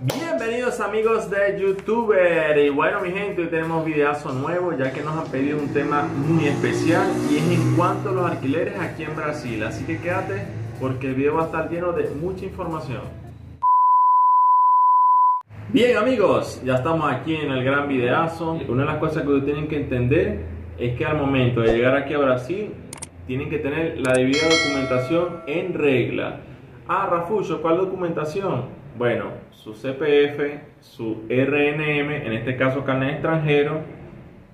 Bienvenidos amigos de YouTuber. Y bueno mi gente, hoy tenemos videazo nuevo ya que nos han pedido un tema muy especial y es en cuanto a los alquileres aquí en Brasil. Así que quédate porque el video va a estar lleno de mucha información. Bien amigos, ya estamos aquí en el gran videazo. Una de las cosas que ustedes tienen que entender es que al momento de llegar aquí a Brasil tienen que tener la debida documentación en regla. Ah, Rafullo, ¿cuál documentación? Bueno, su CPF, su RNM, en este caso carnet extranjero,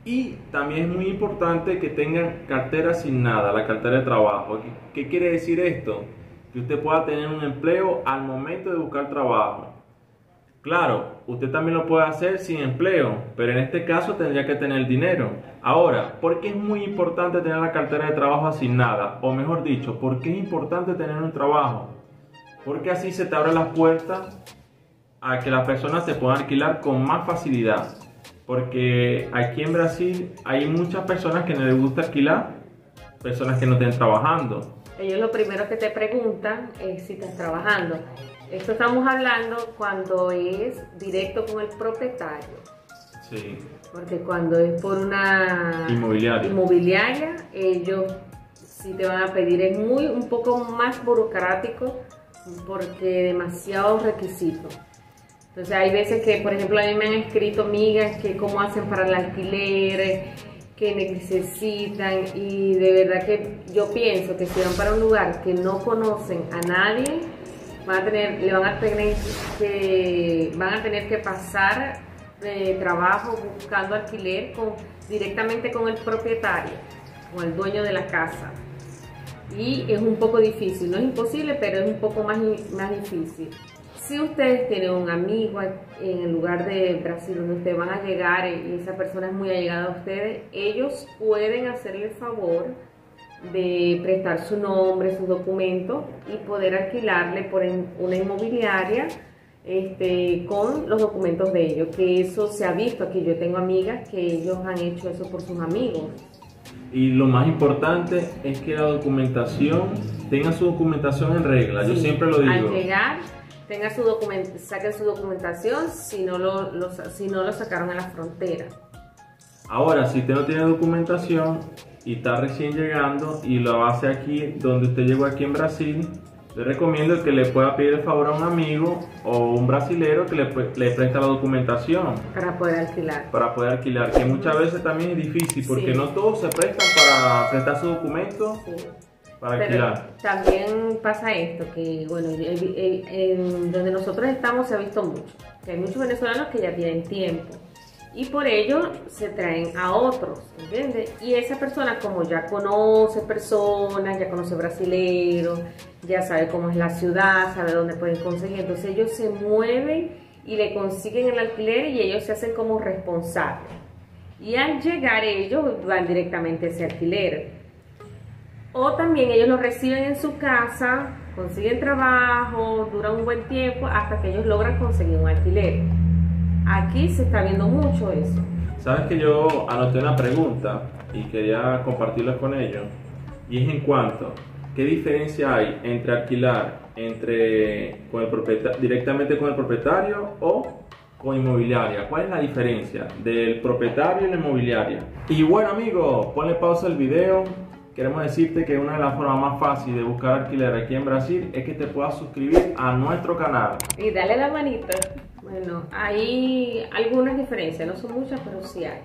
y también es muy importante que tengan cartera asignada, la cartera de trabajo. ¿Qué quiere decir esto? Que usted pueda tener un empleo al momento de buscar trabajo. Claro, usted también lo puede hacer sin empleo, pero en este caso tendría que tener dinero. Ahora, ¿por qué es muy importante tener la cartera de trabajo asignada? O mejor dicho, ¿por qué es importante tener un trabajo? Porque así se te abre las puertas a que las personas te puedan alquilar con más facilidad. Porque aquí en Brasil hay muchas personas que no les gusta alquilar, personas que no estén trabajando. Ellos lo primero que te preguntan es si estás trabajando. Esto estamos hablando cuando es directo con el propietario. Sí. Porque cuando es por una inmobiliaria, ellos sí te van a pedir, es un poco más burocrático porque demasiados requisitos. Entonces hay veces que, por ejemplo, a mí me han escrito amigas que cómo hacen para el alquiler, que necesitan, y de verdad que yo pienso que si van para un lugar que no conocen a nadie, van a tener que pasar trabajo buscando alquiler directamente con el propietario, con el dueño de la casa. Y es un poco difícil, no es imposible, pero es un poco más difícil. Si ustedes tienen un amigo en el lugar de Brasil donde ustedes van a llegar y esa persona es muy allegada a ustedes, ellos pueden hacerle el favor de prestar su nombre, sus documentos y poder alquilarle por una inmobiliaria con los documentos de ellos, que eso se ha visto. Aquí yo tengo amigas que ellos han hecho eso por sus amigos. Y lo más importante es que la documentación tenga su documentación en regla. Sí, yo siempre lo digo. Al llegar, saquen su documentación si no lo sacaron a la frontera. Ahora, si usted no tiene documentación y está recién llegando y lo hace aquí donde usted llegó aquí en Brasil, le recomiendo que le pueda pedir el favor a un amigo o un brasilero que le preste la documentación para poder alquilar. Que muchas veces también es difícil porque no todos se prestan para prestar su documento para alquilar. También pasa esto, que bueno, en donde nosotros estamos se ha visto mucho, que hay muchos venezolanos que ya tienen tiempo y por ello se traen a otros, ¿entiendes? Y esa persona, como ya conoce personas, ya conoce brasileros, ya sabe cómo es la ciudad, sabe dónde pueden conseguir, entonces ellos se mueven y le consiguen el alquiler y ellos se hacen como responsables. Y al llegar ellos van directamente a ese alquiler. O también ellos lo reciben en su casa, consiguen trabajo, dura un buen tiempo hasta que ellos logran conseguir un alquiler. Aquí se está viendo mucho eso. Sabes que yo anoté una pregunta y quería compartirla con ellos, y es en cuanto, ¿qué diferencia hay entre alquilar directamente con el propietario o con inmobiliaria? ¿Cuál es la diferencia del propietario y la inmobiliaria? Y bueno amigos, ponle pausa al video. Queremos decirte que una de las formas más fáciles de buscar alquiler aquí en Brasil es que te puedas suscribir a nuestro canal. Y dale la manita. Bueno, hay algunas diferencias, no son muchas, pero sí hay.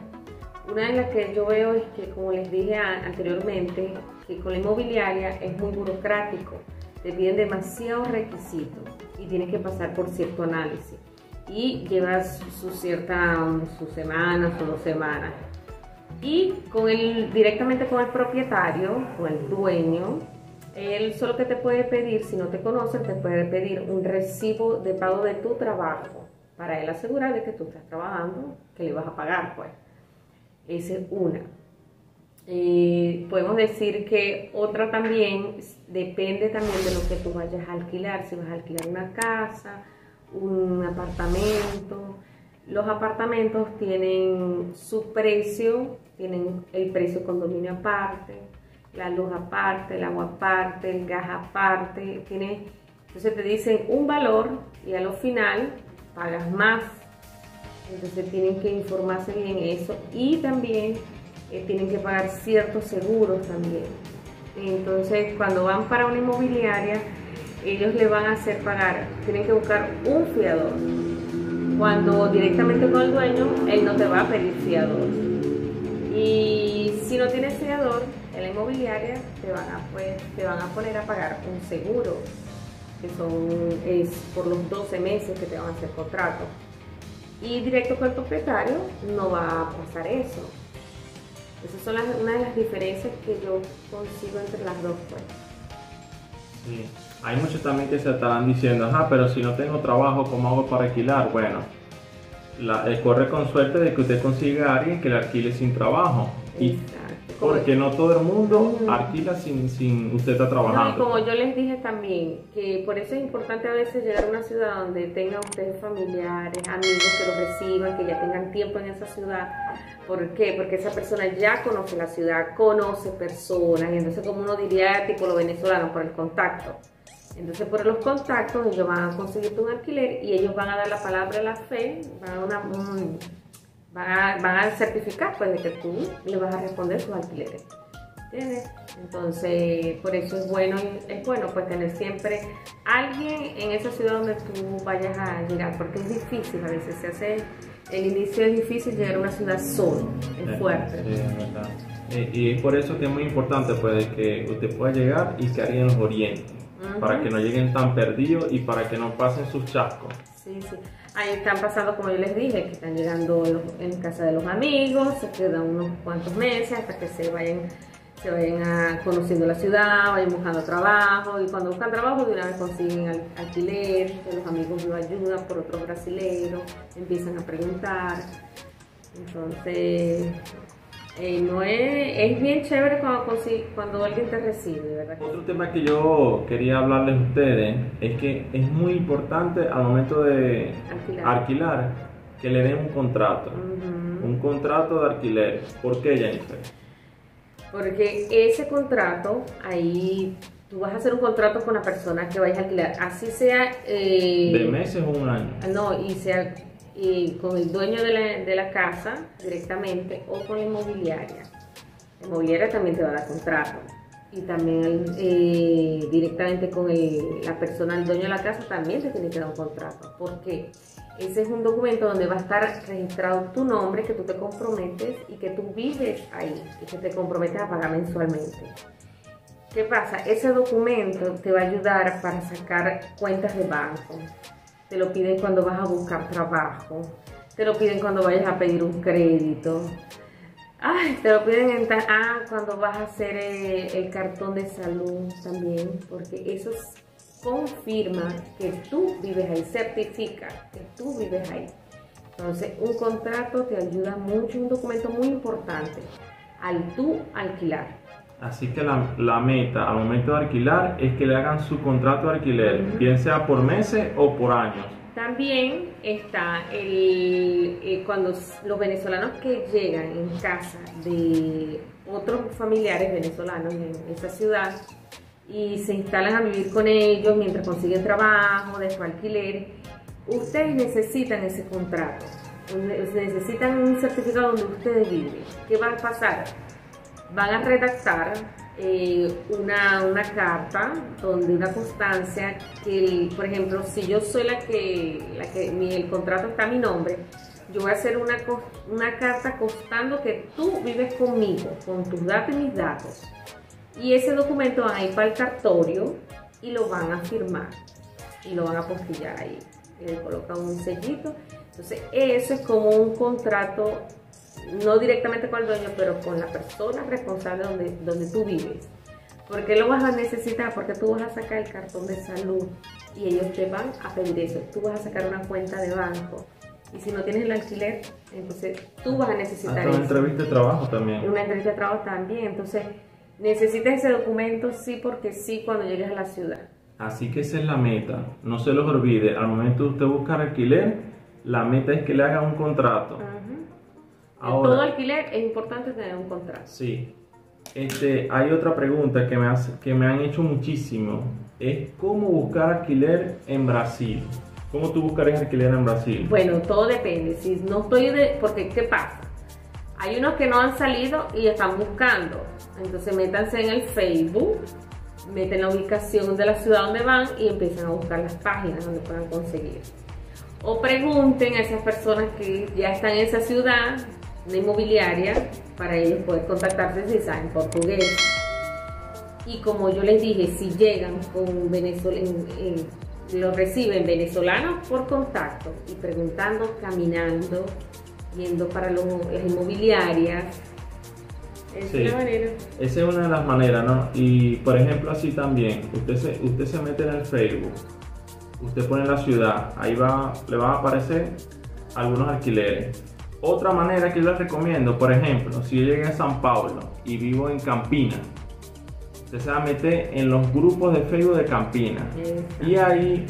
Una de las que yo veo es que, como les dije anteriormente, que con la inmobiliaria es muy burocrático. Te piden demasiados requisitos y tienes que pasar por cierto análisis. Y llevas sus semanas o 2 semanas. Y directamente con el propietario, con el dueño, él solo que te puede pedir, si no te conocen, te puede pedir un recibo de pago de tu trabajo, para él asegurar de que tú estás trabajando, que le vas a pagar, pues. Esa es una. Podemos decir que otra también, depende también de lo que tú vayas a alquilar, si vas a alquilar una casa, un apartamento. Los apartamentos tienen su precio, tienen el precio condominio aparte, la luz aparte, el agua aparte, el gas aparte. Entonces te dicen un valor y a lo final pagas más. Entonces tienen que informarse bien eso y también tienen que pagar ciertos seguros también. Entonces cuando van para una inmobiliaria, ellos le van a hacer pagar, tienen que buscar un fiador. Cuando directamente con el dueño, él no te va a pedir fiador. Y si no tienes fiador, en la inmobiliaria te van a poner a pagar un seguro, que es por los 12 meses que te van a hacer contrato. Y directo con el propietario no va a pasar eso. Esas son una de las diferencias que yo consigo entre las dos, pues. Sí. Hay muchos también que se estarán diciendo, ajá, pero si no tengo trabajo, ¿cómo hago para alquilar? Bueno, corre con suerte de que usted consiga a alguien que le alquile sin trabajo. Exacto. Porque no todo el mundo alquila sin usted estar trabajando. No, y como yo les dije también, que por eso es importante a veces llegar a una ciudad donde tengan ustedes familiares, amigos que los reciban, que ya tengan tiempo en esa ciudad. ¿Por qué? Porque esa persona ya conoce la ciudad, conoce personas, y entonces como uno diría, tipo los venezolanos, por el contacto. Entonces por los contactos ellos van a conseguirte un alquiler y ellos van a dar la palabra de la fe, van a certificar pues de que tú le vas a responder sus alquileres. ¿Entiendes? Entonces por eso es bueno pues tener siempre alguien en esa ciudad donde tú vayas a llegar, porque es difícil, a veces el inicio es difícil llegar a una ciudad solo, es fuerte. Sí, es verdad. Y es por eso que es muy importante pues que usted pueda llegar y que alguien los oriente, para que no lleguen tan perdidos y para que no pasen sus chascos. Sí, sí. Ahí están pasando, como yo les dije, que están llegando en casa de los amigos, se quedan unos cuantos meses hasta que se vayan conociendo la ciudad, vayan buscando trabajo, y cuando buscan trabajo de una vez consiguen alquiler, que los amigos los ayudan por otros brasileños, empiezan a preguntar. Entonces no es bien chévere cuando alguien te recibe, ¿verdad? Otro tema que yo quería hablarles a ustedes es que es muy importante al momento de alquilar que le den un contrato, un contrato de alquiler. ¿Por qué, Jennifer? Porque ese contrato, ahí tú vas a hacer un contrato con la persona que vayas a alquilar, así sea de meses o un año. No, y sea con el dueño de la casa directamente o con la inmobiliaria. La inmobiliaria también te va a dar contrato. Y también directamente con la persona, el dueño de la casa, también te tiene que dar un contrato. ¿Por qué? Ese es un documento donde va a estar registrado tu nombre, que tú te comprometes y que tú vives ahí y que te comprometes a pagar mensualmente. ¿Qué pasa? Ese documento te va a ayudar para sacar cuentas de banco. Te lo piden cuando vas a buscar trabajo, te lo piden cuando vayas a pedir un crédito, te lo piden cuando vas a hacer el cartón de salud también, porque eso confirma que tú vives ahí, certifica que tú vives ahí. Entonces un contrato te ayuda mucho, un documento muy importante al tú alquilar. Así que la meta al momento de alquilar es que le hagan su contrato de alquiler, bien sea por meses o por años. También está cuando los venezolanos que llegan en casa de otros familiares venezolanos en esa ciudad y se instalan a vivir con ellos mientras consiguen trabajo, de su alquiler, ustedes necesitan ese contrato, necesitan un certificado donde ustedes viven. ¿Qué va a pasar? Van a redactar una carta, una constancia que, por ejemplo, si yo soy el contrato está a mi nombre, yo voy a hacer una carta constando que tú vives conmigo, con tus datos y mis datos. Y ese documento van a ir para el cartorio y lo van a firmar y lo van a postillar ahí. Y le colocan un sellito. Entonces, eso es como un contrato, no directamente con el dueño, pero con la persona responsable donde tú vives. ¿Por qué lo vas a necesitar? Porque tú vas a sacar el cartón de salud y ellos te van a pedir eso. Tú vas a sacar una cuenta de banco. Y si no tienes el alquiler, entonces tú vas a necesitar eso. Una entrevista de trabajo también. Una entrevista de trabajo también. Entonces, necesitas ese documento sí porque sí cuando llegues a la ciudad. Así que esa es la meta. No se los olvide. Al momento de usted buscar alquiler, la meta es que le hagan un contrato. Ahora, todo alquiler es importante tener un contrato. Sí. Hay otra pregunta que me han hecho muchísimo. Es cómo buscar alquiler en Brasil. ¿Cómo tú buscarías alquiler en Brasil? Bueno, todo depende. Si no estoy porque ¿qué pasa? Hay unos que no han salido y están buscando. Entonces métanse en el Facebook, meten la ubicación de la ciudad donde van y empiezan a buscar las páginas donde puedan conseguir. O pregunten a esas personas que ya están en esa ciudad, una inmobiliaria, para ellos poder contactarse si saben portugués. Y como yo les dije, si llegan con lo reciben venezolanos por contacto y preguntando, caminando, yendo para las inmobiliarias. Esa es la manera. Esa es una de las maneras, ¿no? Y por ejemplo, así también, usted se mete en el Facebook, usted pone la ciudad, ahí le van a aparecer algunos alquileres. Otra manera que yo les recomiendo, por ejemplo, si yo llegué a San Paulo y vivo en Campinas, usted se va a meter en los grupos de Facebook de Campinas. Exacto. Y ahí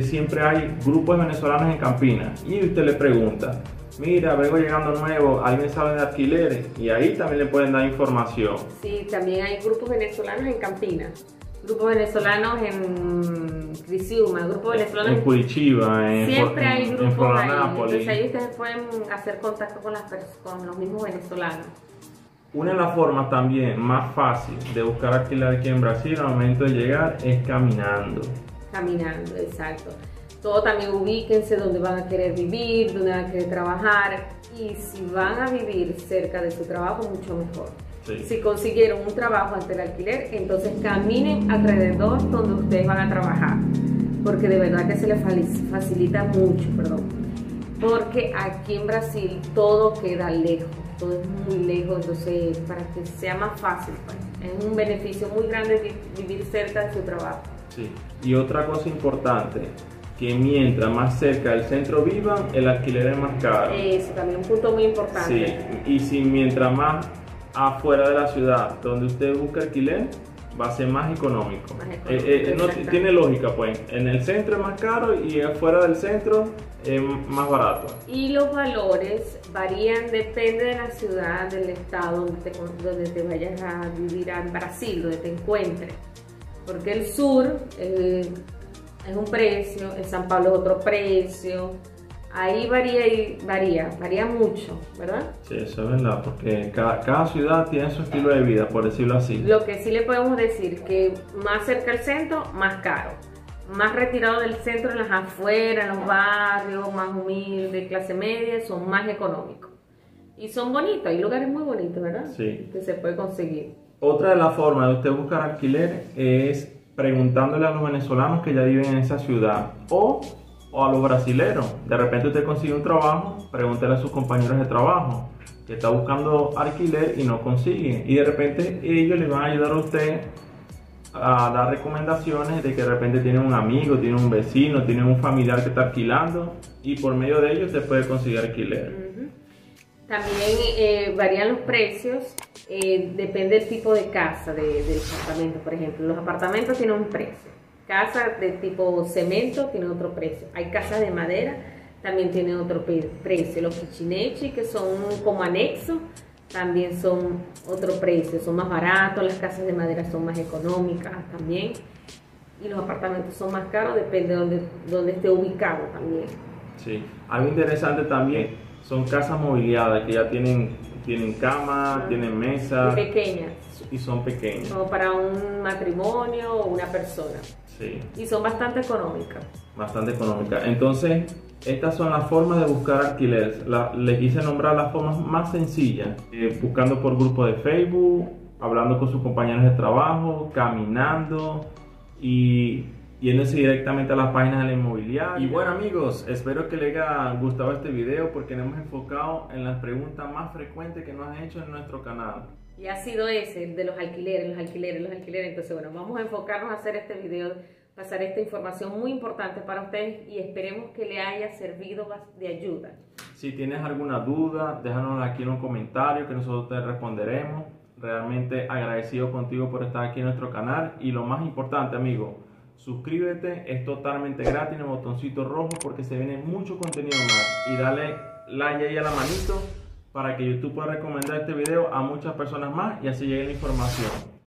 siempre hay grupos de venezolanos en Campinas. Y usted le pregunta, mira, vengo llegando nuevo, ¿alguien sabe de alquileres? Y ahí también le pueden dar información. Sí, también hay grupos venezolanos en Campinas, grupos venezolanos en Criciúma, grupos venezolanos en Curitiba, siempre hay grupos ahí. Entonces ahí ustedes pueden hacer contacto con los mismos venezolanos. Una de las formas también más fácil de buscar alquiler aquí en Brasil al momento de llegar es caminando. Caminando, exacto. Todo también ubíquense donde van a querer vivir, donde van a querer trabajar, y si van a vivir cerca de su trabajo, mucho mejor. Sí. Si consiguieron un trabajo ante el alquiler, entonces caminen alrededor donde ustedes van a trabajar, porque de verdad que se les facilita mucho, porque aquí en Brasil todo queda lejos, todo es muy lejos, entonces para que sea más fácil, pues, es un beneficio muy grande vivir cerca de su trabajo. Sí. Y otra cosa importante, que mientras más cerca del centro vivan, el alquiler es más caro. Eso también es un punto muy importante. Sí, y si mientras más afuera de la ciudad donde usted busca alquiler, va a ser más económico. No tiene lógica, pues. En el centro es más caro y afuera del centro es más barato. Y los valores varían, depende de la ciudad, del estado donde te vayas a vivir en Brasil, donde te encuentres. Porque el sur es un precio, en San Pablo es otro precio. Ahí varía mucho, ¿verdad? Sí, eso es verdad, porque cada ciudad tiene su estilo de vida, por decirlo así. Lo que sí le podemos decir, que más cerca del centro, más caro. Más retirado del centro, en las afueras, en los barrios, más humildes, clase media, son más económicos. Y son bonitos, hay lugares muy bonitos, ¿verdad? Sí. Que se puede conseguir. Otra de las formas de usted buscar alquiler es preguntándole a los venezolanos que ya viven en esa ciudad, o a los brasileros. De repente usted consigue un trabajo, pregúntele a sus compañeros de trabajo que está buscando alquiler y no consigue, y de repente ellos le van a ayudar a usted a dar recomendaciones de que de repente tiene un amigo, tiene un vecino, tiene un familiar que está alquilando, y por medio de ellos usted puede conseguir alquiler. También varían los precios, depende del tipo de casa, del apartamento. Por ejemplo, los apartamentos tienen un precio. Casa de tipo cemento tiene otro precio. Hay casas de madera, también tienen otro precio. Los kitchenechi, que son como anexos, también son otro precio. Son más baratos, las casas de madera son más económicas también. Y los apartamentos son más caros, depende de donde esté ubicado también. Sí, algo interesante también son casas mobiliadas que ya tienen cama, tienen mesa. Y pequeñas. Y son pequeñas. Como para un matrimonio o una persona. Sí. Y son bastante económicas. Bastante económicas. Entonces, estas son las formas de buscar alquiler. Les quise nombrar las formas más sencillas. Buscando por grupo de Facebook, hablando con sus compañeros de trabajo, caminando y yéndose directamente a las páginas de la inmobiliaria. Y bueno amigos, espero que les haya gustado este video porque nos hemos enfocado en las preguntas más frecuentes que nos han hecho en nuestro canal. Y ha sido ese, el de los alquileres. Entonces bueno, vamos a enfocarnos a hacer este video, pasar esta información muy importante para ustedes y esperemos que le haya servido de ayuda. Si tienes alguna duda, déjanos aquí en los comentarios que nosotros te responderemos. Realmente agradecido contigo por estar aquí en nuestro canal y lo más importante amigo, suscríbete, es totalmente gratis en el botoncito rojo porque se viene mucho contenido más, y dale like ahí a la manito para que YouTube pueda recomendar este video a muchas personas más y así llegue la información.